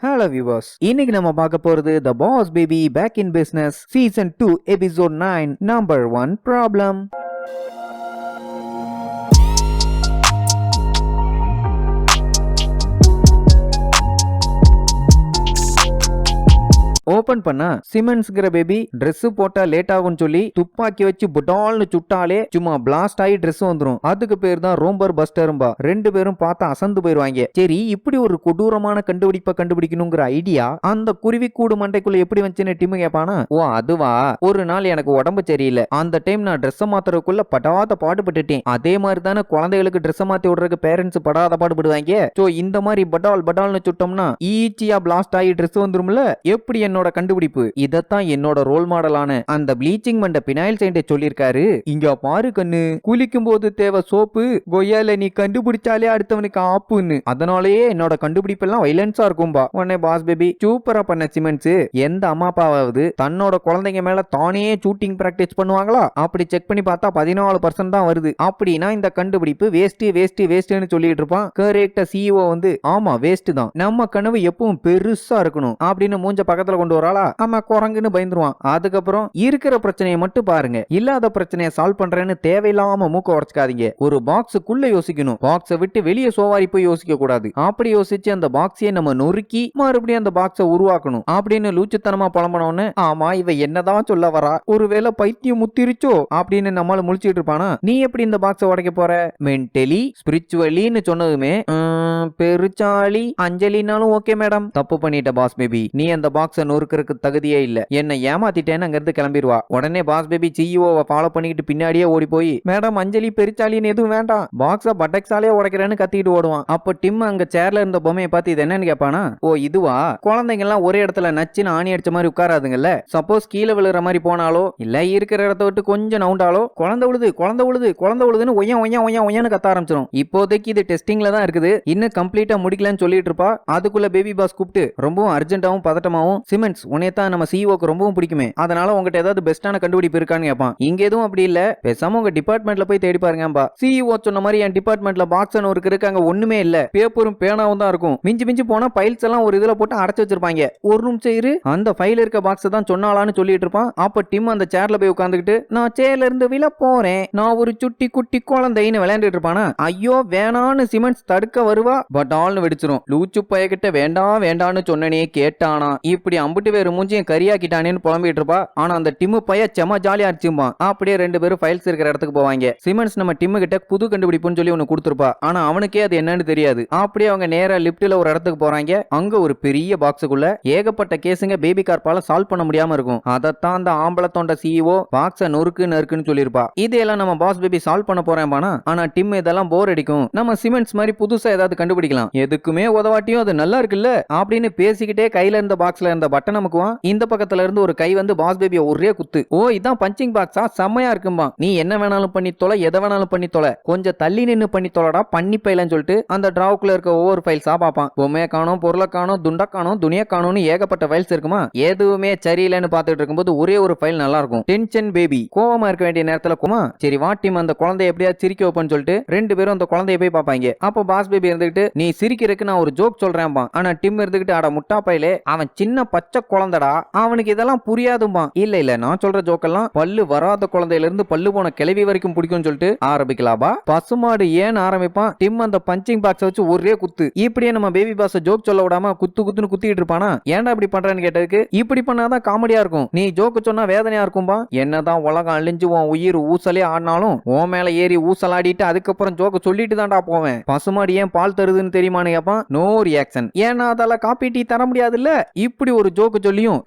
Hello viewers, இன்னைக்கு நம்ம பார்க்க போறது The Boss Baby Back in Business Season 2 Episode 9 Number 1 Problem. Open பண்ணா சிமெண்ட்ஸ்ங்கிற பேபி Dress போட்டா லேட் ஆகும்னு சொல்லி துப்பாக்கி வச்சு புடால்னு சுட்டாலே சும்மா பிளாஸ்ட் ஆகி Dress வந்துரும். அதுக்கு பேர் தான் ரோம்பர் பஸ்டரும்பா. ரெண்டு பேரும் பார்த்தா அசந்து போயிருவாங்க. சரி, இப்படி ஒரு கொடூரமான கண்டுபிடிப்பை கண்டுபிடிக்கணுங்கிற ஐடியா அந்த குருவி கூடு மண்டைக்குள்ள எப்படி வந்துச்சுன்னு டிம்மு கேட்பானா? ஓ அதுவா, ஒரு நாள் எனக்கு உடம்பு சரியில்லை, அந்த டைம் நான் Dress மாத்துறதுக்குள்ள படாத பாடுபட்டுட்டேன். அதே மாதிரி தானே குழந்தைகளுக்கு Dress மாத்தி விடுறதுக்கு பேரண்ட்ஸ் படாத பாடுபடுவாங்க. சோ இந்த மாதிரி படால்னு சுட்டோம்னா ஈச்சியா பிளாஸ்ட் ஆகி Dress வந்துரும்ல. எப்படி என்னோட கண்டுபிடிப்பு? இதத்தான் என்னோட ரோல் மாடலான அந்த ப்ளீச்சிங் மண்ட பினாயில் சயின்டிஸ்ட் சொல்லிருக்காரு. இங்க பாரு கண்ணு, குளிக்கும் போது தேவை சோப்பு, கொய்யால நீ கண்டுபிடிச்சாலே அடுத்தவனுக்கு ஆப்புன்னு. அதனாலேயே என்னோட கண்டுபிடிப்பு எல்லாம் வைலன்ஸா இருக்கும்பா. உடனே பாஸ் பேபி சூப்பரா பண்ண சிமெண்ட்ஸ். எந்த அம்மா அப்பாவது தன்னோட குழந்தைங்க மேல தானே ஷூட்டிங் பிராக்டிஸ் பண்ணுவாங்களா? அப்படி செக் பண்ணி பார்த்தா 14% தான் வருது. அப்படின்னா இந்த கண்டுபிடிப்பு வேஸ்ட்னு சொல்லிட்டு இருப்பான். கரெக்டா சிஇஓ வந்து ஆமா வேஸ்ட் தான், நம்ம கனவு எப்பவும் பெருசா இருக்கணும் அப்படின்னு மூஞ்ச பக்கத்துல கொண்டு வராளா? ஆமா குரங்குன்னு பயந்துருவான். அதுக்கப்புறம் இருக்கிற பிரச்சனையை மட்டும் பாருங்க, இல்லாத பிரச்சனையை சால்வ் பண்றேன்னு தேவையில்லாம மூக்க உடைச்சுக்காதீங்க. ஒரு பாக்ஸுக்குள்ள யோசிக்கணும், பாக்ஸை விட்டு வெளியே சோவாரி போய் யோசிக்க கூடாது. அப்படி யோசிச்சு அந்த பாக்ஸையே நம்ம நொறுக்கி மறுபடியும் அந்த பாக்ஸை உருவாக்கணும் அப்படின்னு லூச்சுத்தனமா புலம்பனோன்னு ஆமா இவ என்னதான் சொல்ல வரா, ஒருவேளை பைத்தியம் முத்திருச்சோ அப்படின்னு நம்மள முழிச்சிட்டு இருப்பானா? நீ எப்படி இந்த பாக்ஸை உடைக்க போற? மென்டலி ஸ்பிரிச்சுவலின்னு சொன்னதுமே பெருச்சாளி அஞ்சலினாலும் ஓகே மேடம். தப்பு பண்ணிட்ட பாஸ் பேபி, நீ அந்த பாக்ஸை நொறுக்கிறதுக்கு தகுதியே இல்ல, என்ன ஏமாத்திட்டேன்னு அங்கிருந்து கிளம்பிடுவா. உடனே பாஸ் பேபி சிஇஓவை ஃபாலோ பண்ணிக்கிட்டு பின்னாடியே ஓடி போய் மேடம் அஞ்சலி பெருச்சாலின்னு எதுவும் வேண்டாம், பாக்ஸ பட்டக்ஸாலே உடைக்கிறேன்னு கத்திட்டு ஓடுவான். அப்ப டிம் அங்க சேர்ல இருந்த பொம்மையை பார்த்து இது என்னன்னு கேட்பானா? ஓ இதுவா, குழந்தைங்க எல்லாம் ஒரே இடத்துல நச்சுன்னு ஆணி அடிச்ச மாதிரி உட்காராதுங்கல்ல. சப்போஸ் கீழே விழுற மாதிரி போனாலோ இல்ல இருக்கிற இடத்த விட்டு கொஞ்சம் நவுண்டாலோ குழந்தை விழுதுன்னு ஒய்யான்னு கத்த ஆரம்பிச்சிடும். இப்போதைக்கு இது டெஸ்டிங்ல தான் இருக்குது, இன்னும் கம்ப்ளீட்டா முடிக்கலன்னு சொல்லிட்டு இருப்பா. அதுக்குள்ள பேபி பாஸ் கூப்பிட்டு ரொம்பவும் அர்ஜென்ட்டாவும் பதட்டமாவும் சிமெண்ட்ஸ் உன்னையத்தான் நம்ம சிஇஓக்கு ரொம்பவும் பிடிக்குமே, அதனால உங்ககிட்ட ஏதாவது பெஸ்டான கண்டுபிடிப்பு இருக்கான்னு கேட்பான். இங்க எதுவும் அப்படி இல்ல, பேசாம உங்க டிபார்ட்மெண்ட்ல போய் தேடி பாருங்கப்பா. சிஇஓ சொன்ன மாதிரி என் டிபார்ட்மெண்ட்ல பாக்ஸ் ஒரு இருக்கு, அங்க ஒண்ணுமே இல்ல, பேப்பரும் பேனாவும் தான் இருக்கும். மிஞ்சி போனா ஃபைல்ஸ் எல்லாம் ஒரு இதுல போட்டு அடைச்சு வச்சிருப்பாங்க. ஒரு நிமிஷம் இரு, அந்த ஃபைல் இருக்க பாக்ஸ் தான் சொன்னாலான்னு சொல்லிட்டு இருப்பான். அப்ப டிம் அந்த சேர்ல போய் உட்கார்ந்துகிட்டு நான் சேர்ல இருந்து விழ போறேன், நான் ஒரு சுட்டி குட்டி குழந்தைன்னு விளையாண்டுட்டு இருப்பானா? ஐயோ வேணான்னு சிமெண்ட்ஸ் தடுக்க வருவா, பட் ஆல்னு வெடிச்சிரும். லூச்சு பயக்கிட்ட வேண்டான்னு சொன்னனே கேட்டானா? இப்படி அம்புட்டு வேறு மூஞ்சியும் கரியாக்கிட்டானேன்னு புலம்பிட்டு இருப்பா. ஆனா அந்த டிம்மு பைய செம ஜாலியா அடிச்சுப்பான். அப்படியே ரெண்டு பேரும் ஃபைல்ஸ் இருக்கிற இடத்துக்கு போவாங்க. சிமெண்ட்ஸ் நம்ம டிம்மு கிட்ட புது கண்டுபிடிப்புன்னு சொல்லி ஒன்னு கொடுத்துருப்பா. ஆனா அவனுக்கே அது என்னன்னு தெரியாது. அப்படியே அவங்க நேரா லிப்ட்ல ஒரு இடத்துக்கு போறாங்க. அங்க ஒரு பெரிய பாக்ஸுக்குள்ள ஏகப்பட்ட கேஸுங்க பேபி கார்பால சால்வ் பண்ண முடியாம இருக்கும். அதத்தான் அந்த ஆம்பளை தொண்ட சிஇஓ பாக்ஸ நொறுக்குன்னு சொல்லிருப்பா. இதெல்லாம் நம்ம பாஸ் பேபி சால்வ் பண்ண போறேன் பானா. ஆனா டிம் இதெல்லாம் போர் அடிக்கும், நம்ம சிமெண்ட்ஸ் மாதிரி புதுசா ஏதாவது கண்டுபிடிக்கலாம், எதுக்குமே உதவாட்டியும் அது நல்லா இருக்குல்ல அப்படின்னு பேசிக்கிட்டே கையில இருந்த பாக்ஸ்ல இருந்த பட்டன் நமக்குவான். இந்த பக்கத்துல இருந்து ஒரு கை வந்து பாஸ் பேபிய ஒரே குத்து. ஓ இதான் பஞ்சிங் பாக்ஸா, செம்மையா இருக்கும்பா, நீ என்ன வேணாலும் பண்ணி தொலை, எதை வேணாலும் பண்ணி தொலை, கொஞ்சம் தள்ளி நின்னு பண்ணி தொலைடா பண்ணி பைலன்னு சொல்லிட்டு அந்த டிராவுக்குள்ள இருக்க ஒவ்வொரு ஃபைல்ஸா பாப்பான். பொம்மையை காணோம், பொருளை காணோம், துண்டை காணோம், துணியை காணோம்னு ஏகப்பட்ட ஃபைல்ஸ் இருக்குமா. எதுவுமே சரியில்லைன்னு பார்த்துட்டு இருக்கும்போது ஒரே ஒரு ஃபைல் நல்லா இருக்கும். டென்ஷன் பேபி, கோவமா இருக்க வேண்டிய நேரத்துல கோமா. சரி வாட்டிம் அந்த குழந்தைய எப்படியா சிரிக்க வைப்பன்னு சொல்லிட்டு ரெண்டு பேரும் அந்த குழந்தைய போய் பாப்பாங்க. அப்போ பாஸ் பேபி இருந்துகிட்டு நீ சிரிக்கிறதுக்கு நான் ஒரு ஜோக் சொல்றேன்பா. ஆனா டிம் இருந்துகிட்டு அட முட்டா பையிலே, அவன் சின்ன பச்சை குழந்தைடா, அவனுக்கு இதெல்லாம் புரியாதும்பா. இல்ல நான் சொல்ற ஜோக்கெல்லாம் பல்லு வராத குழந்தையில இருந்து பல்லு போன கிளவி வரைக்கும் பிடிக்கும்னு சொல்லிட்டு ஆரம்பிக்கலாபா. பசுமாடு ஏன் ஆரம்பிப்பான். டிம் அந்த பஞ்சிங் பாக்ஸ் வச்சு ஒரே குத்து. இப்படியே நம்ம பேபி பாஸ் ஜோக் சொல்ல விடாம குத்துன்னு குத்திட்டு இருப்பானா? ஏன்டா இப்படி பண்றேன்னு கேட்டதுக்கு இப்படி பண்ணாதான் காமெடியா இருக்கும், நீ ஜோக்கு சொன்னா வேதனையா இருக்கும்பா. என்னதான் உலகம் அழிஞ்சு உன் உயிர் ஊசலே ஆடினாலும் உன் மேல ஏறி ஊசலாடிட்டு அதுக்கப்புறம் ஜோக்கு சொல்லிட்டு தான்டா போவேன். பசுமாடு ஏன் பால் தருதுன்னு தெரியுமான்னு கேட்பான். நோ ரியாக்ஷன், ஏன்னா அதால காப்பி டீ தர முடியாது இல்ல. இப்படி ஒரு ஜோக்கு சொல்லியும்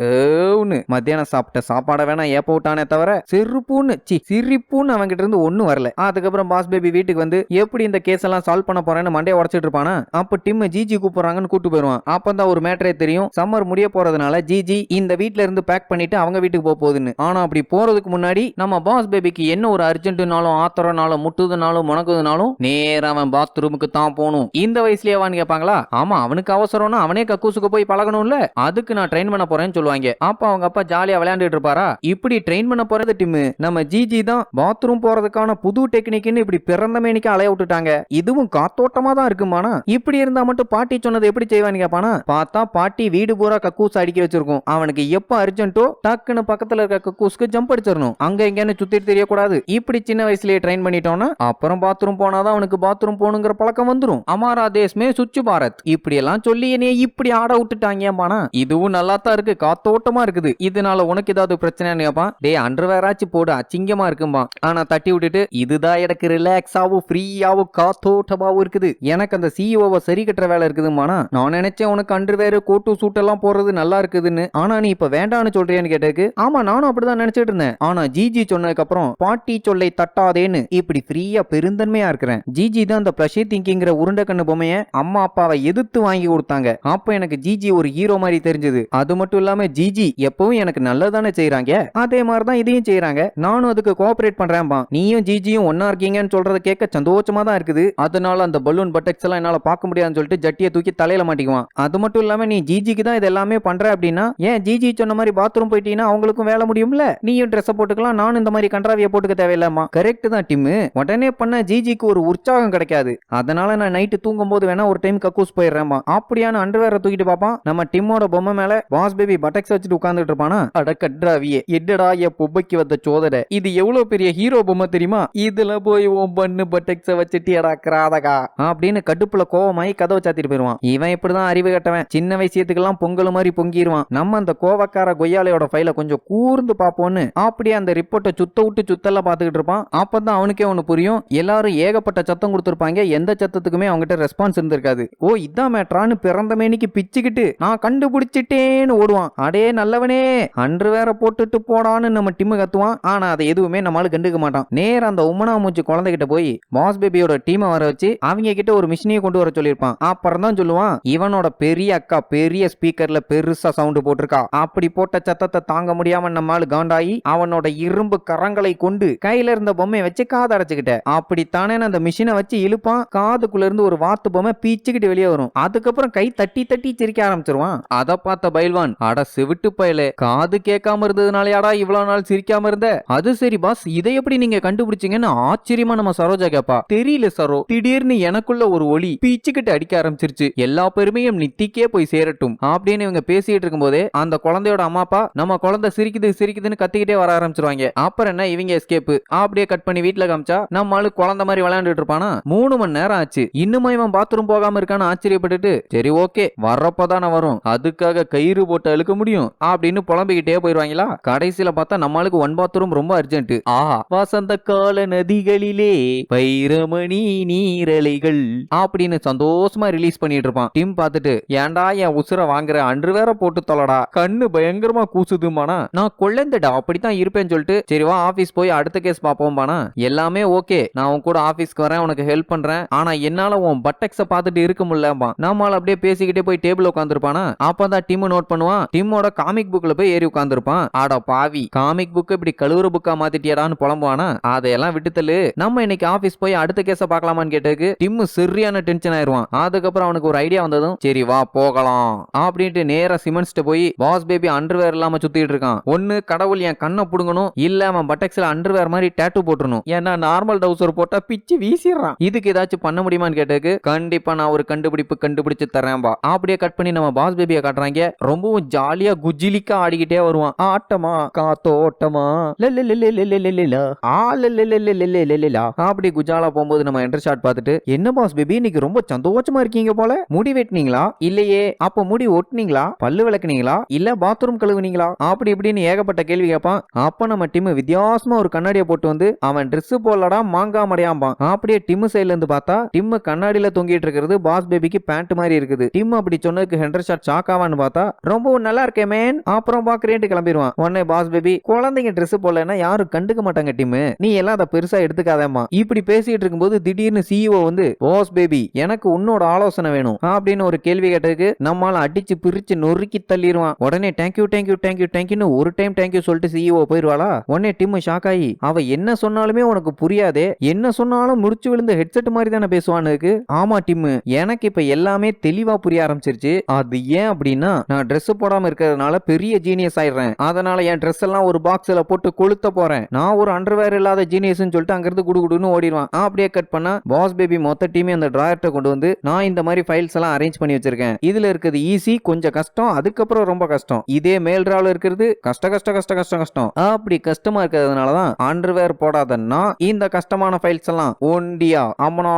மத்தியானம் சாப்பிட்ட சாப்பாட வேணா ஏப்ப விட்டானே தவிர சிரிப்புன்னு அவங்கிட்ட இருந்து ஒண்ணும் வரல. அதுக்கப்புறம் பாஸ் பேபி வீட்டுக்கு வந்து எப்படி இந்த கேஸ் எல்லாம் சால்வ் பண்ண போறேன்னு மண்டைய உடைச்சிட்டு இருப்பானா? அப்ப டிம் ஜிஜி கூப்பிடுறாங்கன்னு கூட்டு போயிருவான். அப்பதான் ஒரு மேட்டரே தெரியும், சம்மர் முடிய போறதுனால ஜிஜி இந்த வீட்ல இருந்து பேக் பண்ணிட்டு அவங்க வீட்டுக்கு போகுதுன்னு. ஆனா அப்படி போறதுக்கு முன்னாடி நம்ம பாஸ் பேபிக்கு என்ன ஒரு அர்ஜென்ட்னாலும் ஆத்திரனாலும் முட்டுதுனாலும் முணக்குதுனாலும் நேரா அவன் பாத்ரூமுக்கு தான் போகணும். இந்த வயசுலயேவான்னு கேட்பாங்களா? ஆமா அவனுக்கு அவசரம்னா அவனே கக்கூசுக்கு போய் பழகணும்ல, அதுக்கு நான் ட்ரெயின் பண்ண போறேன்னு சொல்லுவாங்க. அப்ப அவங்க அப்பா ஜாலியா விளையாண்டுட்டு இருப்பாரா, இப்படி ட்ரெயின் பண்ண போறது டிம் நம்ம ஜிஜி தான் பாத்ரூம் போறதுக்கான புது டெக்னிக்னு இப்படி பிறந்த மேனிக்கு அலைய விட்டுட்டாங்க. இதுவும் காத்தோட்டமா தான் இருக்குமானா. இப்படி இருந்தா மட்டும் பாட்டி சொன்னது எப்படி செய்வான்னு கேப்பானா, பார்த்தா பாட்டி வீடு பூரா கக்கூஸ் அடிக்க வச்சிருக்கும். அவனுக்கு எப்ப அர்ஜென்ட்டோ டக்குன்னு பக்கத்துல இருக்க கக்கூஸ்க்கு ஜம்ப் அடிச்சிடணும். அங்க எங்கன்னு சுத்திட்டு தெரியக்கூடாது. இப்படி சின்ன வயசுலயே ட்ரெயின் பண்ணிட்டோம்னா அப்புறம் பாத்ரூம் போனாதான் அவனுக்கு பாத்ரூம் போகணுங்கிற பழக்கம் வந்துரும். அமாரா தேஸ்மே சுச்சு பாரத் இப்படி எல்லாம் சொல்லி என்னைய இப்படி ஆட விட்டுட்டாங்கம்மானா. இதுவும் நல்லா தான் இருக்கு, காத்தோட்டமா இருக்குது. இதனால உனக்கு ஏதாவது பிரச்சனைன்னு கேப்பான். டே அண்டர்வேராச்சு போடு, அசிங்கமா இருக்கும்பா. ஆனா தட்டி விட்டுட்டு இதுதான் எனக்கு ரிலாக்ஸாவும் ஃப்ரீயாவும் காத்தோட்டமாவும் இருக்குது. எனக்கு அந்த சிஇஓவை சரி கட்டுற வேலை இருக்குதுமானா. நான் நினைச்சேன் உனக்கு அண்டர்வேர் கோட்டு சூட் எல்லாம் போடுறது நல்லா இருக்குதுன்னு. ஆனா நீ இப்ப வேண்டான்னு சொல்றியான்னு கேட்டதுக்கு, ஆமா நானும் அப்படிதான் நினைச்சிட்டு இருந்தேன். ஆனா ஜிஜி சொன்னதுக்கு அப்புறம் பாட்டி சொல்லை தட்டாதேன்னு இப்படி ஃப்ரீயா பெருந்தன்மையா இருக்கிறேன். ஜிஜி தான் அந்த ப்ளஷி திங்கிங்கிற உருண்டை கண்ணு பொம்மைய அம்மா அப்பாவை எதிர்த்து வாங்கி கொடுத்தாங்க. அப்ப எனக்கு ஜிஜி ஒரு ஹீரோ மாதிரி தெரிஞ்சது. அது மட்டும் இல்லாம ஜிஜி எப்பவும் எனக்கு நல்லதானே செய்யறாங்க, அதே மாதிரிதான் இதையும் செய்யறாங்க. நானும் அதுக்கு கோஆபரேட் பண்றேன்பா. நீயும் ஜிஜியும் ஒன்னா இருக்கீங்கன்னு சொல்றத கேட்க சந்தோஷமா தான் இருக்குது. அதனால அந்த பலூன் பட்டக்ஸ் எல்லாம் என்னால பார்க்க முடியாதுன்னு சொல்லிட்டு ஜட்டியை தூக்கி தலையில மாட்டிக்குவான். அது மட்டும் இல்லாம நீ ஜிஜிக்கு தான் இது எல்லாமே பண்ற அப்படின்னா, ஏன் ஜிஜி சொன்ன மாதிரி பாத்ரூம் போயிட்டீங்கன்னா அவங்களுக்கும் வேலை முடியும்ல, நீயும் ட்ரெஸ் போட்டுக்கலாம், நானும் இந்த மாதிரி கன்றாவிய போட்டுக்க தேவையில்லாமா. கரெக்ட் தான் டிம், உடனே பண்ண ஜிஜிக்கு ஒரு உற்சாகம் கிடைக்காது. அதனால நான் நைட்டு தூங்கும் போது வேணா ஒரு டைம் கக்கூஸ் போயிடுறேன். அப்படியான அண்டர்வேரை தூக்கிட்டு பாப்பான். நம்ம டிம்மோட பொம்மை மேல பாஸ் பேபி பட்டக்ஸ் வச்சுட்டு உட்கார்ந்துட்டு இருப்பானா. அட கட்ராவியே, எட்டடா என் பொம்மைக்கு வந்த சோதனை, இது எவ்வளவு பெரிய ஹீரோ பொம்மை தெரியுமா, இதுல போய் உன் பண்ணு பட்டக்ஸ வச்சுட்டு எடாக்கிறாதகா அப்படின்னு கடுப்புல கோவமாயி கதவை சாத்திட்டு போயிருவான். இவன் இப்படிதான் அறிவு கட்டவன். சின்ன வயசியத்துக்கெல்லாம் பொங்கல் மாதிரி பொங்கிடுவான். நம்ம அந்த கோவக்கார கொய்யாலையோட ஃபைல கொஞ்சம் கூர்ந்து பாப்போன்னு அப்படியே அந்த ரிப்போர்ட்டை சுத்த விட்டு சுத்தெல்லாம் பாத்துக்கிட்டு இருப்பான். அப்பதான் அவனுக்கே ஒண்ணு புரியும். எல்லாரும் ஏகப்பட்ட சத்தம் கொடுத்திருப்பாங்க, எந்த சத்தத்துக்குமே அவங்ககிட்ட ரெஸ்பான்ஸ் இருந்திருக்காது. ஓ இதான் மேட்ரான்னு பிறந்த மேனிக்கு பிச்சுக்கிட்டு நான் கண்டுபிடிச்சிட்டேன்னு ஓடுவான். அடே நல்லவனே, அன்று வேற போட்டுட்டு போடான்னு நம்ம டிம்மு கத்துவான். ஆனா அதை எதுவுமே நம்மளால கண்டுக்க மாட்டான். நேர அந்த உம்மனா மூச்சு குழந்தைகிட்ட போய் பாஸ் பேபியோட டீமை வர வச்சு அவங்க கிட்ட ஒரு மிஷினையே கொண்டு வர சொல்லியிருப்பான். அப்புறம் தான் சொல்லுவான், இவனோட பெரிய அக்கா பெரிய ஸ்பீக்கர்ல பெருசா சவுண்ட் போட்டிருக்கா. அப்படி போட்ட சத்தத்தை தாங்க முடியாம நம்மால் காண்டாயி அவனோட இரும்பு கரங்களை கொண்டு கையில இருந்த பொம்மையை வச்சு காது அடைச்சுக்கிட்ட. அப்படித்தானே அந்த மிஷினை வச்சு இழுப்பான். காதுக்குள்ள இருந்து ஒரு வாத்து பொம்மை பீச்சுக்கிட்டு வெளியே வரும். அதுக்கப்புறம் கை தட்டி தட்டி சிரிக்க ஆரம்பிச்சிருவான். அதை பார்த்த பைல்வான், அட செவிட்டு பயலே, காது கேட்காம இருந்ததுனாலயாடா இவ்வளவு நாள் சிரிக்காம இருந்த? அது சரி பாஸ், இதை எப்படி நீங்க கண்டுபிடிச்சீங்கன்னு ஆச்சரியமா நம்ம சரோஜா கேப்பா. தெரியல சரோ, திடீர்னு எனக்குள்ள ஒரு ஒளி பீச்சுக்கிட்டு அடிக்க ஆரம்பிச்சிருச்சு. எல்லா பெருமையும் நித்திக்கே போய் சேரட்டும் அப்படின்னு இவங்க பேசிட்டு இருக்கும் போதே அந்த குழந்தையோட அம்மா அப்பா நம்ம குழந்தை சிரிக்குது சிரிக்குதுன்னு கத்திக்கிட்டே வர ஆரம்பிச்சிருவாங்க. அப்புறம் என்ன இவங்க எஸ்கேப் அப்படியே கட் பண்ணி வீட்டுல காமிச்சா நம்ம ஆளு குழந்தை மாதிரி விளையாண்டுட்டு இருப்பானா. 3 மணி நேரம் ஆச்சு, இன்னுமா இவன் பாத்ரூம் போகாம இருக்கான்னு ஆச்சரியப்பட்டுட்டு சரி ஓகே வர்றப்பதானே வரும், அதுக்காக கயிறு போட்டு அழுக்க முடியும் அப்படின்னு புலம்பிக்கிட்டே போயிருவாங்களா. கடைசியில பார்த்தா நம்மளுக்கு ஒன் பாத்ரூம் ரொம்ப அர்ஜென்ட். ஆஹா, வசந்த கால நதிகளிலே வைரமணி நீரலைகள் அப்படின்னு சந்தோஷமா ரிலீஸ் பண்ணிட்டு இருப்பான். டிம் பார்த்துட்டு, ஏன்டா என் உசுர வாங்குற, அன்று வேற போட்டு தொலைடா, கண்ணு பயங்கரமா கூசுதுமானா. நான் கொள்ளந்தடா அப்படித்தான் இருப்பேன்னு சொல்லிட்டு சரி வா ஆபீஸ் போய் அடுத்த கேஸ் பாப்போம்பானா. எல்லாமே ஓகே, நான் உன் கூட ஆபீஸ்க்கு வரேன், உனக்கு ஹெல்ப் பண்றேன், ஆனா என்னால உன் பட்டக்ஸ பார்த்துட்டு இருக்க முடியலம்பா. நம்மால அப்படியே பேசிக்கிட்டே போய் டேபிள் உட்காந்துருப்பானா. அப்பதான் டிம் நோட் பண்ணுவான், டிம்மோட காமிக் புக்ல போய் ஏறி உட்காந்துருப்பான். ஆட பாவி, காமிக் புக் இப்படி கழுவுற புக்கா மாத்திட்டியாடான்னு புலம்புவானா. அதையெல்லாம் விட்டுத்தலு, நம்ம இன்னைக்கு ஆபீஸ் போய் அடுத்த கேஸ பார்க்கலாமான்னு கேட்டதுக்கு டிம் சரியான டென்ஷன் ஆயிருவான். அதுக்கப்புறம் அவனுக்கு ஒரு ஐடியா வந்ததும் சரி வா போகலாம் அப்படின்ட்டு நேரா சிமெண்ட்ஸ்ட போய் பாஸ் பேபி அண்டர்வேர் இல்லாம சுத்திட்டு இருக்கான். ஒன்னு கடவுள் என் கண்ணை புடுங்கணும், இல்ல அவன் பட்டக்ஸ்ல அண்டர்வேர் மாதிரி டேட்டூ போட்டுறணும். ஏன்னா நார்மல் டவுசர் போட்டா பிச்சு வீசிடுறான். இதுக்கு ஏதாச்சும் பண்ண முடியுமான்னு கேட்டதுக்கு கண்டிப்பா நான் ஒரு கண்டுபிடிச்சு தரேன்பா. அப்படியே கட் பண்ணி நம்ம பாஸ் பேபியை காட்டுறாங்க. ரொம்பவும் ஜாலியா குஜிலிக்கா ஆடிக்கிட்டே வருவான். ஆட்டமா காத்தோட்டமா அப்படி குஜாலா போகும்போது நம்ம என்டர் ஷாட் பார்த்துட்டு, என்ன பாஸ் பேபி இன்னைக்கு ரொம்ப சந்தோஷமா இருக்கீங்க போல, முடி வெட்டினீங்களா, இல்லையே அப்ப முடி ஒட்டினீங்களா, பல்லு விளக்குனீங்களா, இல்ல பாத்ரூம் கழுவுனீங்களா, அப்படி இப்படின்னு ஏகப்பட்ட கேள்வி கேட்பான். அப்ப நம்ம டிம் வித்தியாசமா ஒரு கண்ணாடியை போட்டு வந்து அவன் ட்ரெஸ் போடலடா மாங்கா மடையாம்பான். அப்படியே டிம் சைட்ல இருந்து பார்த்தா டிம் கண்ணாடியில தொங்கிட்டு இருக்கிறது பாஸ் பேபிக்கு பேண்ட் மாதிரி இருக்குது. டிம் அப்படி சொன்னதுக்கு ஹெண்டர் ஷாட் ஷாக் ஆவான்னு பார்த்தா ரொம்பவும் நல்லா இருக்கே மேன் அப்புறம் பாக்குறேன்ட்டு கிளம்பிடுவான். உடனே பாஸ் பேபி, குழந்தைங்க ட்ரெஸ் போடலன்னா யாரும் கண்டுக்க மாட்டாங்க டிம், நீ எல்லாம் அதை பெருசா எடுத்துக்காதேம்மா. இப்படி பேசிட்டு இருக்கும்போது திடீர்னு சிஇஓ வந்து, பாஸ் பேபி எனக்கு உன்னோட ஆலோசனை வேணும் அப்படின்னு ஒரு கேள்வி கேட்டதுக்கு நம்மால அடிச்சு பிரிச்சு நொறுக்கி தள்ளிடுவான். உடனே தேங்க்யூ தேங்க்யூ தேங்க்யூ தேங்க்யூன்னு ஒரு டைம் தேங்க்யூ சொல்லிட்டு சிஇஓ போயிருவாளா. உடனே டிம் ஷாக் ஆகி, அவ என்ன சொன்னாலுமே உனக்கு புரியாதே, என்ன சொன்னாலும் முடிச்சு விழுந்த ஹெட்செட் மாதிரி தானே பேசுவானுக்கு. ஆமா டிம், எனக்கு இப்ப எல்லாமே தெளிவா புரிய ஆரம்பிச்சிருச்சு. அது ஏன் அப்படின்னா நான் Dress Dress போடாம இருக்கிறதுனால பெரிய ஜீனியஸ் ஆயிடுறேன். அதனால என் Dress எல்லாம் ஒரு பாக்ஸ்ல போட்டு கொளுத்த போறேன். நான் ஒரு அண்டர்வேர் இல்லாத ஜீனியஸ்னு சொல்லிட்டு அங்கிருந்து குடுகுடுன்னு ஓடிடுவான். அப்படியே கட் பண்ணா பாஸ் பேபி மொத்த டீமே அந்த டிராயர்ட்ட கொண்டு வந்து நான் இந்த மாதிரி ஃபைல்ஸ் எல்லாம் அரேஞ்ச் பண்ணி வச்சிருக்கேன். இதுல இருக்குது ஈஸி, கொஞ்சம் கஷ்டம், அதுக்கப்புறம் ரொம்ப கஷ்டம். இதே மேல் டிராவ்ல இருக்கிறது கஷ்டம். அப்படி கஷ்டமா இருக்கிறதுனால தான் அண்டர்வேர் போடாதன்னா இந்த கஷ்டமான ஃபைல்ஸ் எல்லாம் ஒண்டியா அம்மனா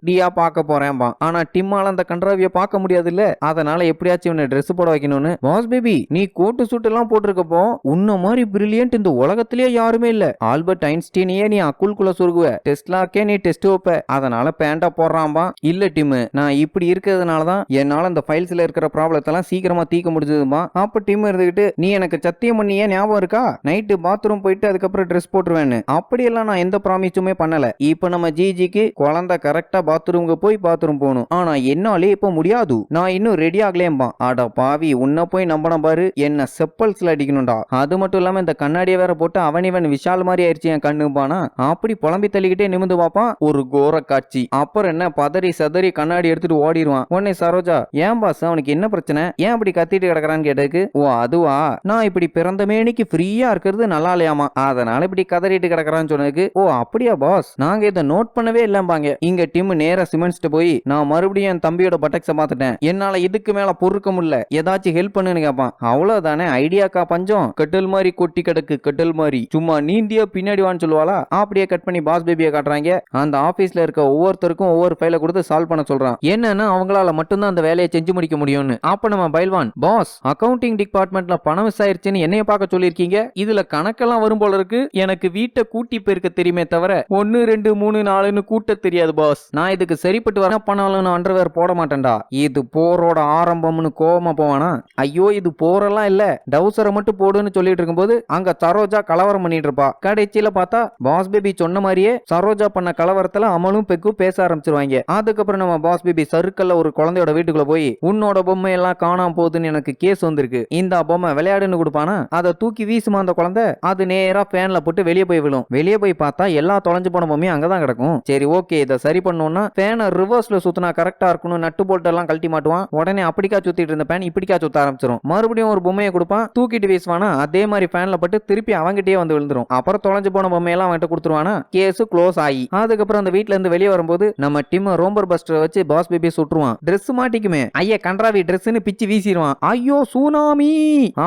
டியா பார்க்க போறேன். ஆனா டிம்மால அந்த கன்றாவிய பார்க்க முடியாது இல்ல. அதனால எப்படியாச்சும் இவனை Dress போட வைக்கணும்னு பாஸ் பேபி நீ கோட்டு சூட் எல்லாம் போட்டிருக்கப்போ உன்ன மாதிரி பிரில்லியன்ட் இந்த உலகத்திலேயே யாருமே இல்ல. ஆல்பர்ட் ஐன்ஸ்டீனையே நீ அக்குள்குள்ள சொருகுவ, டெஸ்லாக்கே நீ டெஸ்ட் வைப்ப, அதனால பேண்டா போடுறான்பா. இல்ல டிம், நான் இப்படி இருக்கிறதுனாலதான் என்னால அந்த ஃபைல்ஸ்ல இருக்கிற ப்ராப்ளத்தை எல்லாம் சீக்கிரமா தீர்க்க முடிஞ்சதுமா. அப்ப டிம் இருந்துகிட்டு நீ எனக்கு சத்தியம் பண்ணியே ஞாபகம் இருக்கா, நைட்டு பாத்ரூம் போயிட்டு அதுக்கப்புறம் Dress போட்டுருவேன்னு. அப்படியெல்லாம் நான் எந்த ப்ராமிஸுமே பண்ணல. இப்ப நம்ம ஜிஜிக்கு குழந்தை கரெக்டா பாத்ரூம்க்கு போய் பாத்ரூம் போகணும். ஆனா என்னாலே இப்ப முடியாது, நான் இன்னும் ரெடி ஆகலேம்பா. அட பாவி, உன்ன போய் நம்பணும் பாரு, என்ன செப்பல்ஸ்ல அடிக்கணும்டா. அது மட்டும் இல்லாம இந்த கண்ணாடியை வேற போட்டு அவன் விஷால் மாதிரி ஆயிடுச்சு என் கண்ணுப்பானா. அப்படி புலம்பி தள்ளிக்கிட்டே நிமிந்து பாப்பான். ஒரு கோர காட்சி. அப்புறம் என்ன பதறி சதறி கண்ணாடி எடுத்துட்டு ஓடிடுவான். உடனே சரோஜா, ஏன் பாஸ் அவனுக்கு என்ன பிரச்சனை, ஏன் அப்படி கத்திட்டு கிடக்குறான்னு கேட்டதுக்கு, ஓ அதுவா, நான் இப்படி பிறந்த மேனிக்கு ஃப்ரீயா இருக்கிறது நல்லா இல்லையாமா, அதனால இப்படி கதறிட்டு கிடக்குறான்னு சொன்னதுக்கு, ஓ அப்படியா பாஸ், நாங்க இதை நோட் பண்ணவே இல்லம்பாங்க. இங்க டிம் நேரா சிமெண்ட்ஸ்ட்டு போய் நான் மறுபடியும் என் தம்பியோட பட்டக்ஸை பார்த்துட்டேன், என்னால இதுக்கு மேல பொறுக்க முடியல, ஏதாச்சும் ஹெல்ப் பண்ணுன்னு கேட்பான். அவ்வளவுதானே, ஐடியாக்கா பஞ்சம், கட்டல் மாதிரி கொட்டி கிடக்கு, கட்டல் மாதிரி சும்மா நீந்தியா பின்னாடி வான்னு சொல்லுவாளா. அப்படியே கட் பண்ணி பாஸ் பேபியை காட்டுறாங்க. அந்த ஆபீஸ்ல இருக்க ஒவ்வொருத்தருக்கும் ஒவ்வொரு ஃபைலை கொடுத்து சால்வ் பண்ண சொல்றான். என்னன்னா அவங்களால மட்டும்தான் அந்த வேலையை செஞ்சு முடிக்க முடியும்னு. அப்ப நம்ம பைல்வான், பாஸ் அக்கவுண்டிங் டிபார்ட்மெண்ட்ல பணம் மிஸ் ஆயிருச்சுன்னு என்னைய பார்க்க சொல்லியிருக்கீங்க, இதுல கணக்கெல்லாம் வரும் போல இருக்கு, எனக்கு வீட்டை கூட்டி போயிருக்க தெரியுமே தவிர 1 2 3 4ன்னு கூட்ட தெரியாது பாஸ். நான் இதுக்கு சரிப்பட்டு வர பண்ணாலும் அண்டர்வேர் போட மாட்டேன்டா. இது போரோட ஆரம்பம்னு கோவமா போவானா. ஐயோ இது போரெல்லாம் இல்ல, டவுசரை மட்டும் போடுன்னு சொல்லிட்டு இருக்கும்போது அங்க சரோஜா கலவரம் பண்ணிட்டு இருப்பா. கடைசியில பார்த்தா பாஸ் பேபி சொன்ன மாதிரியே சரோஜா பண்ண கலவரத்துல அமலும் பெக்கும் பேச ஆரம்பிச்சிருவாங்க. அதுக்கப்புறம் நம்ம பாஸ் பேபி சர்க்கிள்ல ஒரு குழந்தையோட வீட்டுக்குள்ள போய் உன்னோட பொம்மை எல்லாம் காணாம போகுதுன்னு எனக்கு கேஸ் வந்திருக்கு, இந்த பொம்மை விளையாடுன்னு கொடுப்பானா. அதை தூக்கி வீசுமா அந்த குழந்தை, அது நேரா ஃபேன்ல போட்டு வெளியே போய் விழும். வெளியே போய் பார்த்தா எல்லா தொலைஞ்சு போன பொம்மையும் அங்கதான் கிடக்கும். சரி ஓகே, இதை சரி பண்ணணும்னா ஃபேனை ரிவர்ஸ்ல சுத்தினா கரெக்டா இருக்கணும், நட்டு போல்ட் எல்லாம் கழட்டி மாட்டுவான். உடனே அப்படிக்கா சுத்திட்டு இருந்த ஃபேன் இப்படிக்கா சுத்த ஆரம்பிச்சிடும். மறுபடியும் ஒரு பொம்மையை கொடுப்பான், தூக்கிட்டு வீசுவானா, அதே மாதிரி ஃபேன்ல பட்டு திருப்பி அவங்கிட்டே வந்து விழுந்துரும். அப்புறம் தொலைஞ்சு போன பொம்மையெல்லாம் அவன்கிட்ட கொடுத்துருவானா. கேஸ் க்ளோஸ் ஆகி அதுக்கப்புறம் அந்த வீட்ல இருந்து வெளியே வரும்போது நம்ம டிம் ரோம்பர் பஸ்டர் வச்சு பாஸ் பேபி சுட்டுருவான். Dress மாட்டிக்குமே, ஐயா கன்றாவி Dressன்னு பிச்சு வீசிடுவான். ஐயோ சூனாமி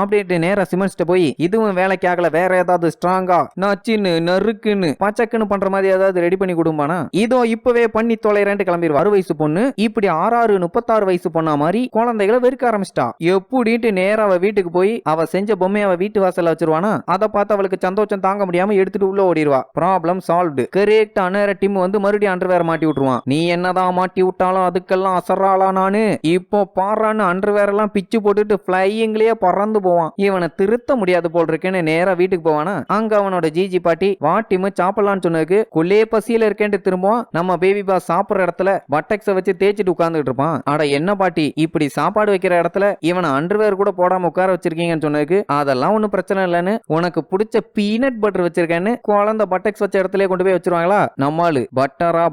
அப்படின்ட்டு நேரா சிமெண்ட்ஸ்ட போய் இதுவும் வேலைக்கு ஆகல, வேற ஏதாவது ஸ்ட்ராங்கா நச்சுன்னு நறுக்குன்னு பச்சக்குன்னு பண்ற மாதிரி ஏதாவது ரெடி பண்ணி கொடுப்பானா. இதோ இப்பவே பண்ணி தொலைறேன்ட்டு கிளம்பிடுவா. 6 வயசு பொண்ணு இப்படி 6 36 வயசு பொண்ணா மாதிரி குழந்தைகளை வெறுக்க ஆரம்பிச்சிட்டா. எப்படின்ட்டு நேரா அவ வீட்டுக்கு போய் அவ செஞ்ச பொம்மையை அவ வீட்டு வாசல்ல வச்சிருவானா. அதை பார்த்து அவளுக்கு சந்தோஷம் தாங்க முடியாம எடுத்துட்டு உள்ள ஓடிடுவா. Problem solved. கரெக்ட். அன்னேர டிம் வந்து மறுபடியும் அண்டர்வேர் மாட்டி விட்டுருவான். நீ என்னதான் மாட்டி விட்டாலும் அதுக்கெல்லாம் அசராளா நானு, இப்போ பாறான்னு அண்டர்வேர் எல்லாம் பிச்சு போட்டுட்டு பிளையிங்லயே பறந்து போவான். இவனை திருத்த முடியாது போல் இருக்குன்னு நேரா வீட்டுக்கு போவானா. அங்க அவனோட ஜிஜி பாட்டி வா டிம் சாப்பிடலான்னு சொன்னதுக்கு கொல்லே பசியில இருக்கேன்ட்டு திரும்புவான். நம்ம பேபி பாஸ் சாப்பிடுற இடத்துல பட்டக்ஸை வச்சு தேய்ச்சிட்டு உட்கார்ந்துட்டு இருப்பான். அட என்ன பாட்டி இப்படி சாப்பாடு வைக்கிற இடத்துல இவனை அண்டர்வேர் கூட போடாம உட்கார வச்சிருக்கீங்கன்னு சொன்னதுக்கு, அதெல்லாம் ஒன்னும் பிரச்சனை இல்லைன்னு, உனக்கு பிடிச்ச பீனட் பட்டர் வச்சிருக்கேன்னு குழந்தை பட்டக்ஸ் வச்ச இடத்துல கொண்டு போய் வச்சிருவாங்களா. நம்மாலு பட்டரா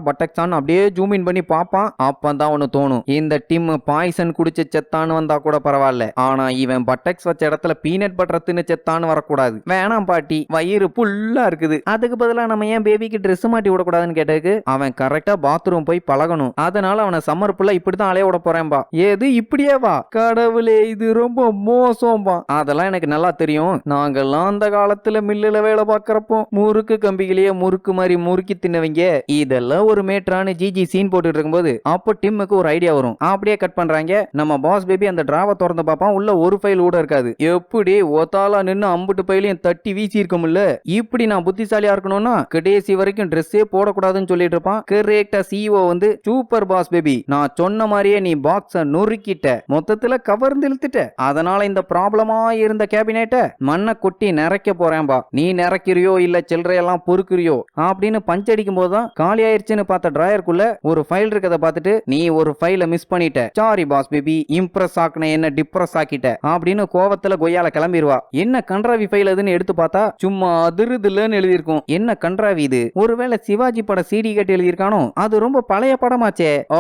பட்டக்ஸான்னு அப்படியே ஜூம் இன் பண்ணி பாப்பான். அப்பதான் ஒன்னு தோணும், இந்த டிம் பாய்சன் குடிச்சு செத்தான்னு வந்தா கூட பரவாயில்ல, ஆனா இவன் பட்டக்ஸ் வச்ச இடத்துல பீனட் பட்டர் தின்னு செத்தான்னு வரக்கூடாது. வேணாம் பாட்டி, வயிறு புல்லா இருக்குது, அதுக்கு பதிலா நம்ம ஏன் பேபிக்கு Dress மாட்டி விடக்கூடாதுன்னு கேட்டதுக்கு, அவன் கரெக்டா பாத்ரூம் போய் பழகணும், அதனால அவனை சம்மர் புள்ள இப்படிதான் அலைய விட போறேன்பா. ஏது இப்படியே வா, கடவுளே இது ரொம்ப மோசம்பா. அதெல்லாம் எனக்கு நல்லா தெரியும், நாங்கெல்லாம் அந்த காலத்துல மில்லுல வேலை பார்க்கறப்போ முறுக்கு கம்பிகளையே முறுக்கு மாதிரி முறுக்கி தின்னவங்க, இதெல்லாம் ஒரு மேட்ரான்னு ஜிஜி சீன் போட்டுட்டு இருக்கும்போது அப்போ டிம்முக்கு ஒரு ஐடியா வரும். அப்படியே கட் பண்றாங்க. நம்ம பாஸ் பேபி அந்த டிராவை திறந்து பார்ப்பான், உள்ள ஒரு ஃபைல் கூட இருக்காது. எப்படி ஒத்தாலா நின்னு அம்புட்டு பையிலையும் தட்டி வீசி இருக்கும்ல. இப்படி நான் புத்திசாலியா இருக்கணும்னா கடைசி வரைக்கும் Dress-ஏ போடக்கூடாதுன்னு சொல்லிட்டு இருப்பான். கரெக்டா சிஇஓ வந்து சூப்பர் பாஸ் பேபி, நான் சொன்ன மாதிரியே நீ பாக்ஸ நொறுக்கிட்ட, மொத்தத்துல கவர்ந்து இழுத்துட்ட, அதனால இந்த ப்ராப்ளமா இருந்த கேபினெட்டை மண்ணை கொட்டி நிறைக்க போறேன்பா. நீ நிறைக்கிறியோ இல்ல சில்லறையெல்லாம் பொறுக்கிறியோ அப்படின்னு பஞ்ச் அடிக்கும் போதுதான் காலி ஆயிருச்சுன்னு பார்த்த டிராயருக்குள்ள ஒரு ஃபைல் இருக்கதை பார்த்துட்டு, நீ ஒரு ஃபைலை மிஸ் பண்ணிட்ட, சாரி பாஸ் பேபி, இம்ப்ரெஸ் ஆக்கின என்ன டிப்ரெஸ் ஆக்கிட்ட அப்படின்னு கோவத்துல கொய்யால கிளம்பிடுவா. என்ன கன்றாவி ஃபைல் அதுன்னு எடுத்து பார்த்தா சும்மா அதிருதுலன்னு எழுதியிருக்கும். என்ன கன்றாவி இது, ஒருவேளை சிவாஜி பட சிடி கட்டி எழுதியிருக்கானோ அது ரொம்ப பழைய படமாச்சே. ஓ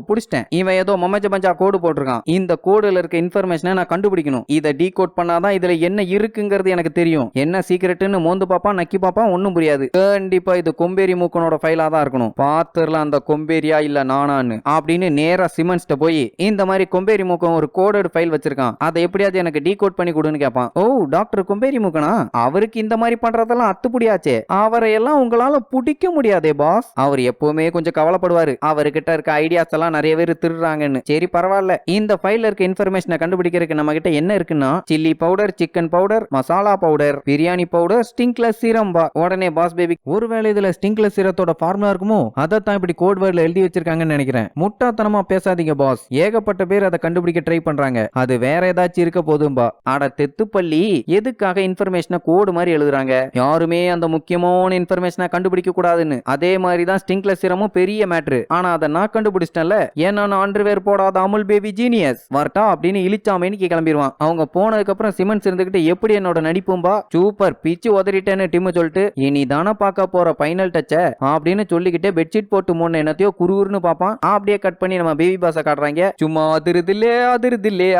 புடிச்சிட்டேன். இவன் ஏதோ மமஜ மஞ்சா கோடு போட்டிருக்கான். இந்த கோடுல இருக்க இன்ஃபர்மேஷனை நான் கண்டுபிடிக்கணும். இதை டீகோட் பண்ணாதான் இதுல என்ன இருக்குங்கிறது எனக்கு தெரியும். என்ன சீக்கிரட்னு மோந்து பாப்பா நக்கி பாப்பா ஒன்னும் புரியாது. கண்டிப்பா இது கொம்பேரி மூக்கனோட ஃபைலா தான் இருக்கணும். பாத்துரலாம் அந்த கொம்பேரியா இல்ல நானான்னு அப்படின்னு நேரா சிமன்ஸ்ட போய் இந்த மாதிரி கொம்பேரி மூக்கம் ஒரு கோடட் ஃபைல் வச்சிருக்கான். அதை எப்படியாவது எனக்கு டீகோட் பண்ணி கொடுன்னு கேட்பான். ஓ டாக்டர் கொம்பேரி மூக்கனா? அவருக்கு இந்த மாதிரி பண்றதெல்லாம் அத்துப்படியாச்சே. அவரை எல்லாம் உங்களால பிடிக்க முடியாதே பாஸ். அவர் எப்பவுமே கொஞ்சம் கவலைப்படுவாரு. அவர்கிட்ட இருக்க ஐடியாஸ் எல்லாம் நிறைய பேர் திருடுறாங்கன்னு. சரி பரவாயில்ல. இந்த ஃபைல்ல இருக்க இன்ஃபர்மேஷனை கண்டுபிடிக்கிறதுக்கு நம்ம கிட்ட என்ன இருக்குன்னா chilli powder, chicken powder, masala powder, biryani powder, stingless serum. உடனே பாஸ் பேபி ஒருவேளை இதுல ஸ்டிங்க்லெஸ் சீரத்தோட ஃபார்முலா இருக்குமோ அதைத்தான் இப்படி கோட் வேர்ட்ல எழுதி வச்சிருக்காங்கன்னு நினைக்கிறேன். முட்டாத்தனமா பேசாதீங்க பாஸ். ஏகப்பட்ட பேர் அதை கண்டுபிடிக்க ட்ரை பண்றாங்க. அது வேற ஏதாச்சும் இருக்க போதும்பா. அட தெத்துப்பள்ளி, எதுக்காக இன்ஃபர்மேஷனை கோடு மாதிரி எழுதுறாங்க? யாருமே அந்த முக்கியமான இன்ஃபர்மேஷனை கண்டுபிடிக்க கூடாதுன்னு. அதே மாதிரி தான் ஸ்டிங்க்லெஸ் சீரமும் பெரிய மேட்ரு. ஆனா அதை நான் கண்டுபிடிச்சிட்டேன்ல. ஏன்னா நான் அண்டர்வேர் போடாத அமுல் பேபி ஜீனியஸ் வரட்டா அப்படின்னு இழிச்சாமைக்கு கிளம்பிடுவான். அவங்க போனதுக்கு அப்புறம் சிமெண்ட்ஸ் இருந்துகிட்டு எப்படி என்னோட நடிப்பும்பா சூப்பர் பிச்சு உதறிட்டேன்னு டிம் சொல்லிட்டு இனி தானே பார்க்க போற ஃபைனல் டச்ச அப்படின்னு சொல்லிக்கிட்டே பெட்ஷீட் போட்டு மூணு என்னத்தையோ குறுகுறுன்னு பாப்பான். அப்படியே கட் பண்ணி நம்ம பேபி பாஸ காட்டுறாங்க. சும்மா அதிருதில்லே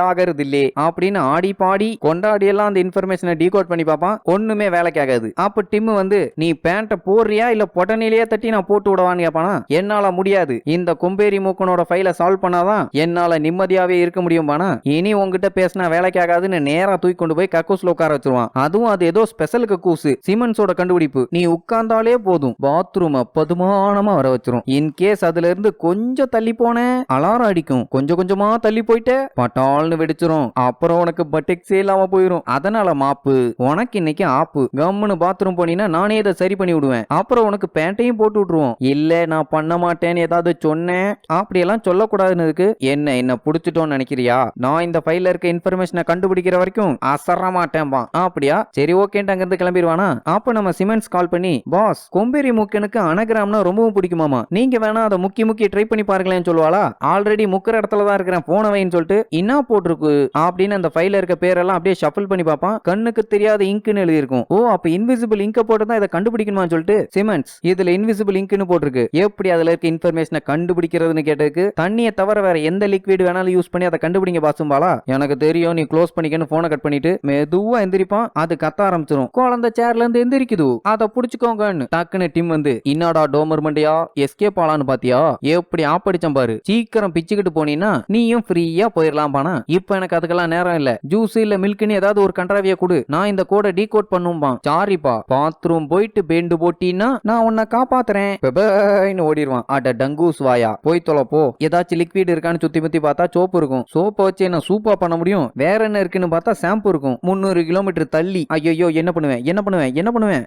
ஆகருதில்லே அப்படின்னு ஆடி பாடி கொண்டாடி எல்லாம் அந்த இன்ஃபர்மேஷனை டீகோட் பண்ணி பாப்பான். ஒண்ணுமே வேலைக்கு ஆகாது. அப்ப டிம் வந்து நீ பேண்ட போடுறியா இல்ல பொட்டனிலேயே தட்டி நான் போட்டு விடவான்னு கேட்பானா. என்னால முடியாது. இந்த கொம்பேரி மூக்கனோட ஃபைல சால்வ் பண்ணாதான் என்னால நிம்மதியாவே இருக்க முடியும் பானா. இனி உங்ககிட்ட பேசினா வேலைக்கு ஆகாதுன்னு நேரா தூக்கி கொண்டு போய் கக்கூஸ்ல உட்கார வச்சிருவான். அதுவும் அது ஏதோ ஸ்பெஷல் கக்கூஸ். சிமன்ஸோட கண்டுபிடிப்பு. நீ உட்கார்ந்தாலே போதும் பாத்ரூம் பதுமானமா வர வச்சிரும். இன்கேஸ் அதுல இருந்து கொஞ்சம் தள்ளி போன அலாரம் அடிக்கும். கொஞ்சம் கொஞ்சமா தள்ளி போயிட்ட பட்டால்னு வெடிச்சிரும். அப்புறம் உனக்கு பட்டெக்ஸே இல்லாம போயிரும். அதனால மாப்பு உனக்கு இன்னைக்கு ஆப்பு. கம்முன்னு பாத்ரூம் போனீங்கன்னா நானே இதை சரி பண்ணி விடுவேன். அப்புறம் உனக்கு பேண்டையும் போட்டு விட்டுருவோம். இல்ல நான் பண்ண மாட்டேன்னு ஏதாவது சொன்னேன் அப்படியெல்லாம் சொல்லக்கூடாதுன்னு இருக்கு. என்ன புடிச்சிட்டோன்னு நினைக்கிறியா? நான் இந்த ஃபைல்ல இருக்க இன்ஃபர்மேஷனை கண்டுபிடிக்கிற வரைக்கும் அசர மாட்டேன்பா. அப்படியா சரி ஓகேன்ட்டு அங்கிருந்து கிளம்பிடுவானா. அப்ப நம்ம சிமெண்ட்ஸ் கால் பண்ணி பாஸ் கொம்பேரி மூக்கனுக்கு அனகிராம்னா ரொம்பவும் பிடிக்குமாமா. நீங்க வேணா அதை முக்கி ட்ரை பண்ணி பாருங்களேன்னு சொல்லுவாளா. ஆல்ரெடி முக்கிற இடத்துல தான் இருக்கிறேன் போன வைன்னு சொல்லிட்டு என்ன போட்டிருக்கு அப்படின்னு அந்த ஃபைல்ல இருக்க பேரெல்லாம் அப்படியே ஷஃபிள் பண்ணி பார்ப்பான். கண்ணுக்கு தெரியாத இங்க்னு எழுதி இருக்கும். ஓ அப்ப இன்விசிபிள் இங்க போட்டு தான் இதை கண்டுபிடிக்கணுமான்னு சொல்லிட்டு சிமெண்ட்ஸ் இதுல இன்விசிபிள் இங்க்னு போட்டிருக்கு. எப்படி அதுல இருக்க இன்ஃபர்மேஷனை கண்டுபிடிக்கிறதுன்னு கேட்டதுக்கு தண்ணியை தவிர வேற எந்த லிக்விட் வேணாலும் யூஸ் பண்ணி அதை கண்டுபிடிங்க பாசும்பாளா. எனக்கு தெரியும் நீ க்ளோஸ் பண்ணிக்கன்னு போனை கட் பண்ணிட்டு மெதுவா எந்திரிப்பான். அது கத்த ஆரம்பிச்சிரும். குழந்தை சேர்ல இருந்து எந்திரிக்குது. அதை புடிச்சுக்கோங்கன்னு டக்குன்னு டிம் வந்து இன்னாடா டோமர் மண்டியா எஸ்கேப் ஆலான்னு பாத்தியா எப்படி ஆப்படிச்சம் பாரு. சீக்கிரம் பிச்சுக்கிட்டு போனீன்னா நீயும் ஃப்ரீயா போயிடலாம் பானா. இப்ப எனக்கு அதுக்கெல்லாம் நேரம் இல்ல. ஜூஸ் இல்ல மில்க்னு ஏதாவது ஒரு கன்றாவிய கொடு. நான் இந்த கோடை டீகோட் பண்ணும்பா. சாரிப்பா பாத்ரூம் போயிட்டு பேண்டு போட்டினா நான் உன்னை காப்பாத்துறேன் ஓடிடுவான். அட டங்கூஸ் வாயா போய் தொலைப்போ. ஏதாச்சும் லிக்விட் இருக்கான்னு சுத்தி முத்தி பார்த்தா சோப்பு இருக்கும். சோப்பை வச்சு என்ன சூப்பா பண்ண முடியும். வேற என்ன இருக்குன்னு பார்த்தா ஷாம்பு இருக்கும். 300 கிலோமீட்டர் தள்ளி. ஐயோ என்ன பண்ணுவேன்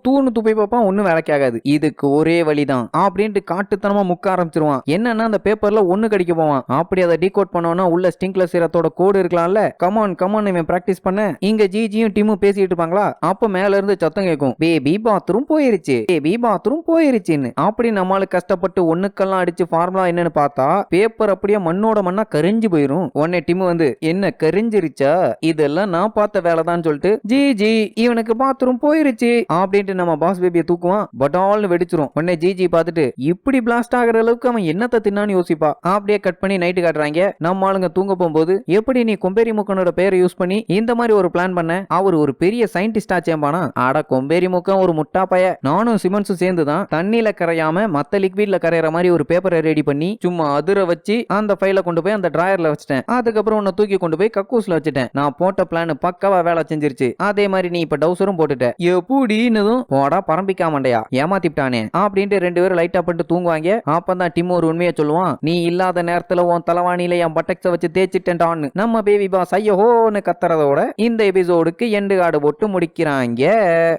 தூன்னு துப்பி பார்ப்பான். ஒன்னும் வேலைக்கு ஆகாது. இதுக்கு ஒரே வழிதான் அப்படின்ட்டு காட்டுத்தனமா முக்க ஆரம்பிச்சிருவான். என்னன்னா அந்த பேப்பர்ல ஒண்ணு கடிக்க போவான். அப்படி அதை டீகோட் பண்ணோம்னா உள்ள ஸ்டிங்க்லெஸ் சீரத்தோட கோடு இருக்கலாம்ல. கமான் இவன் பிராக்டிஸ் பண்ண. இங்க ஜிஜியும் டிமும் பேசிட்டு இருப்பாங்களா. அப்ப மேல இருந்து சத்தம் கேட்கும். பேபி பாத்ரூம் போயிருச்சுன்னு. அப்படி நம்மளுக்கு கஷ்டப்பட்டு ஒண்ணுக்கெல்லாம் அடிச்சு ஃபார்முலா என்னன்னு பார்த்தா பேப்பர் அப்படியே மண்ணோட மண்ணா கரிஞ்சு போயிரும். உடனே டிமு வந்து என்ன கரிஞ்சிருச்சா இதெல்லாம் நான் பார்த்த வேலைதான் சொல்லிட்டு ஜிஜி இவனுக்கு பாத்ரூம் போயிருச்சு அப்படின்ட்டு நம்ம பாஸ் பேபியை தூக்குவான். பட்டால்னு வெடிச்சிரும். உடனே ஜிஜி பார்த்துட்டு இப்படி பிளாஸ்ட் ஆகிற அளவுக்கு அவன் என்னத்தை தின்னான்னு யோசிப்பா. அப்படியே கட் பண்ணி நைட்டு காட்டுறாங்க. நம்ம ஆளுங்க தூங்க போகும்போது எப்படி நீ கொம்பேரி முக்கனோட பேரை யூஸ் பண்ணி இந்த மாதிரி ஒரு பிளான் பண்ண. அவர் ஒரு பெரிய சயின்டிஸ்டா சேம்பானா. ஆட கொம்பேரி முக்கம் ஒரு முட்டா பைய. நானும் சிமெண்ட்ஸும் சேர்ந்து தான் தண்ணியில கரையாம மத்த லிக்விட்ல கரையிற மாதிரி ஒரு பேப்பரை ரெடி பண்ணி சும்மா அதிர வச்சு அந்த ஃபைல கொண்டு போய் அந்த டிராயர்ல வச்சிட்டேன். அதுக்கப்புறம் உன்னை தூக்கி கொண்டு போய் கக்கூஸ்ல வச்சுட்டேன். நான் போட்ட பிளான் பக்காவா வேலை செஞ்சிருச்சு. அதே மாதிரி நீ இப்ப டவுசரும் போட்டுட்ட. எப்படின்னதும் போடா பரம்பிக்காமண்டையா ஏமாத்திட்டானே அப்படின்ட்டு ரெண்டு பேரும் லைட்டா பண்ணிட்டு தூங்குவாங்க. அப்பதான் டிம் ஒரு உண்மையை சொல்லுவான். நீ இல்லாத நேரத்துல உன் தலவாணியில என் பட்டெக்ஸ வச்சு தேய்ச்சிட்டேன்டான்னு நம்ம பேபி பாஸ் ஐயோன்னு கத்துறதோட இந்த எபிசோடுக்கு எண்டு கார்டு போட்டு முடிக்கிறாங்க.